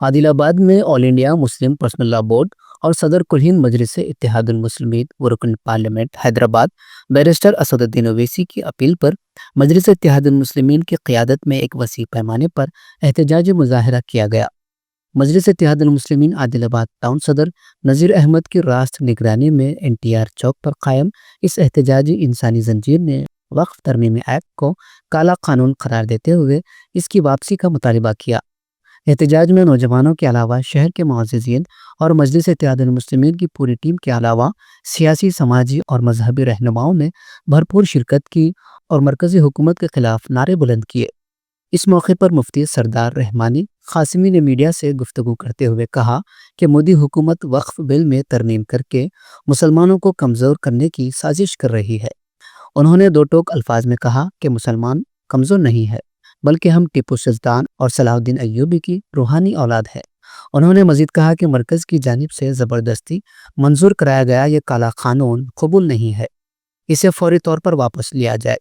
عادل آباد میں آل India Muslim personal لا board اور صدر کل ہند مجلس اتحاد المسلمین و رکن پارلیمنٹ حیدرآباد بیرسٹر اسد الدین اویسی کی اپیل پر مجلس اتحاد المسلمین کی قیادت میں ایک وسیع پیمانے پر احتجاجی مظاہرہ کیا گیا۔ مجلس اتحاد المسلمین عادل آباد ٹاؤن صدر نذیر احمد کی راست نگرانی میں NTR چوک پر قائم اس احتجاجی انسانی زنجیر نے وقف ترمیمی ایکٹ کو کالا قانون قرار دیتے ہوئے اس کی واپسی کا مطالبہ کیا۔ احتجاج میں نوجوانوں کے علاوہ شہر کے معززین اور مجلس اتحاد المسلمین کی پوری ٹیم کے علاوہ سیاسی، سماجی اور مذہبی رہنماؤں نے بھرپور شرکت کی اور مرکزی حکومت کے خلاف نعرے بلند کیے۔ اس موقع پر مفتی سردار رحمانی قاسمی نے میڈیا سے گفتگو کرتے ہوئے کہا کہ مودی حکومت وقف بل میں ترمیم کر کے مسلمانوں کو کمزور کرنے کی سازش کر رہی ہے۔ انہوں نے دو ٹوک الفاظ میں کہا کہ مسلمان کمزور نہیں ہے بلکہ ہم ٹیپو سلطان اور صلاح الدین ایوبی کی روحانی اولاد ہے۔ انہوں نے مزید کہا کہ مرکز کی جانب سے زبردستی منظور کرایا گیا یہ کالا قانون قبول نہیں ہے، اسے فوری طور پر واپس لیا جائے۔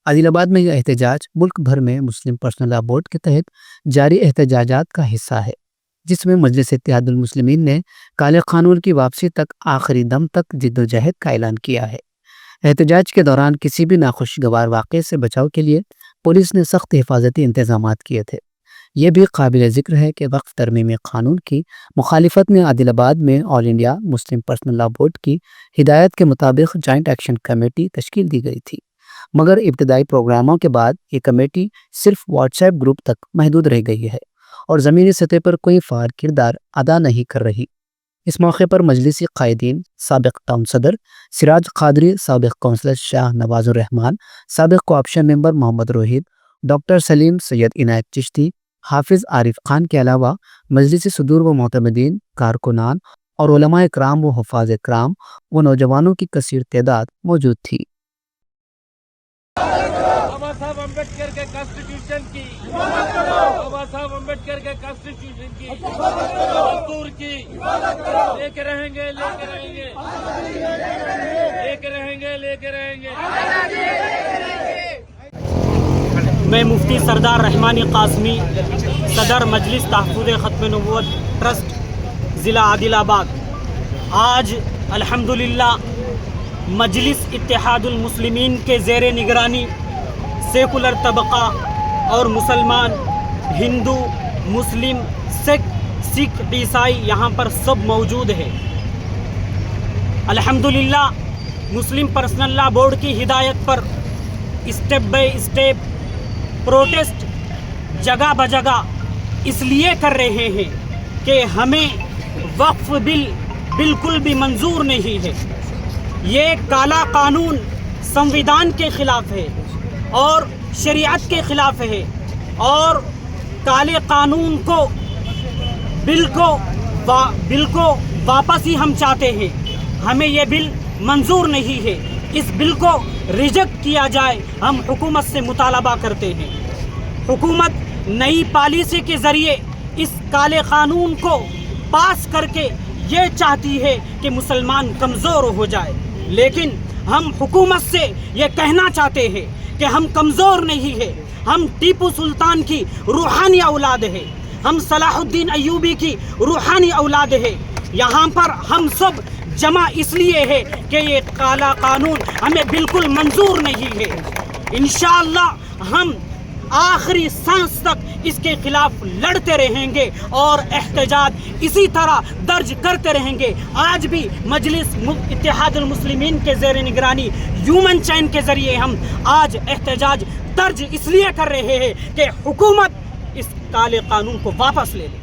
عادل آباد میں یہ احتجاج ملک بھر میں مسلم پرسنل لا بورڈ کے تحت جاری احتجاجات کا حصہ ہے، جس میں مجلس اتحاد المسلمین نے کالے قانون کی واپسی تک آخری دم تک جدوجہد کا اعلان کیا ہے۔ احتجاج کے دوران کسی بھی ناخوشگوار واقعے سے بچاؤ کے لیے پولیس نے سخت حفاظتی انتظامات کیے تھے۔ یہ بھی قابل ذکر ہے کہ وقف ترمیمی قانون کی مخالفت میں عادل آباد میں آل انڈیا مسلم پرسنل لا بورڈ کی ہدایت کے مطابق جوائنٹ ایکشن کمیٹی تشکیل دی گئی تھی، مگر ابتدائی پروگراموں کے بعد یہ کمیٹی صرف واٹس ایپ گروپ تک محدود رہ گئی ہے اور زمینی سطح پر کوئی فعال کردار ادا نہیں کر رہی۔ اس موقع پر مجلسی قائدین سابق ٹاؤن صدر سراج قادری، سابق کونسلر شاہ نواز الرحمان، سابق کوآپشن ممبر محمد روہید، ڈاکٹر سلیم سید عنایت چشتی، حافظ عارف خان کے علاوہ مجلسی صدور و معتمدین، کارکنان اور علماء اکرام و حفاظ اکرام و نوجوانوں کی کثیر تعداد موجود تھی۔ بابا صاحب امبیڈکر کے کانسٹیٹیوشن کی بابا صاحب امبیڈکر کے کانسٹیٹیوشن کی دستور کی لے کے رہیں گے لے کے رہیں گے لے کے رہیں گے لے کے رہیں گے۔ میں مفتی سردار رحمانی قاسمی، صدر مجلس تحفظ ختم نبوت ٹرسٹ ضلع عادل آباد، آج الحمدللہ مجلس اتحاد المسلمین کے زیر نگرانی سیکولر طبقہ اور مسلمان، ہندو، مسلم، سکھ، عیسائی یہاں پر سب موجود ہیں۔ الحمدللہ مسلم پرسنل لا بورڈ کی ہدایت پر اسٹیپ بائی اسٹیپ پروٹیسٹ جگہ بجگہ اس لیے کر رہے ہیں کہ ہمیں وقف بل بالکل بھی منظور نہیں ہے۔ یہ کالا قانون سنویدھان کے خلاف ہے اور شریعت کے خلاف ہے، اور کالے قانون کو بل کو واپس ہی ہم چاہتے ہیں۔ ہمیں یہ بل منظور نہیں ہے، اس بل کو ریجیکٹ کیا جائے، ہم حکومت سے مطالبہ کرتے ہیں۔ حکومت نئی پالیسی کے ذریعے اس کالے قانون کو پاس کر کے یہ چاہتی ہے کہ مسلمان کمزور ہو جائے، لیکن ہم حکومت سے یہ کہنا چاہتے ہیں کہ ہم کمزور نہیں ہیں، ہم ٹیپو سلطان کی روحانی اولاد ہیں، ہم صلاح الدین ایوبی کی روحانی اولاد ہیں۔ یہاں پر ہم سب جمع اس لیے ہے کہ یہ کالا قانون ہمیں بالکل منظور نہیں ہے۔ انشاءاللہ ہم آخری سانس تک اس کے خلاف لڑتے رہیں گے اور احتجاج اسی طرح درج کرتے رہیں گے۔ آج بھی مجلس اتحاد المسلمین کے زیر نگرانی ہیومن چین کے ذریعے ہم آج احتجاج درج اس لیے کر رہے ہیں کہ حکومت اس کالے قانون کو واپس لے لے۔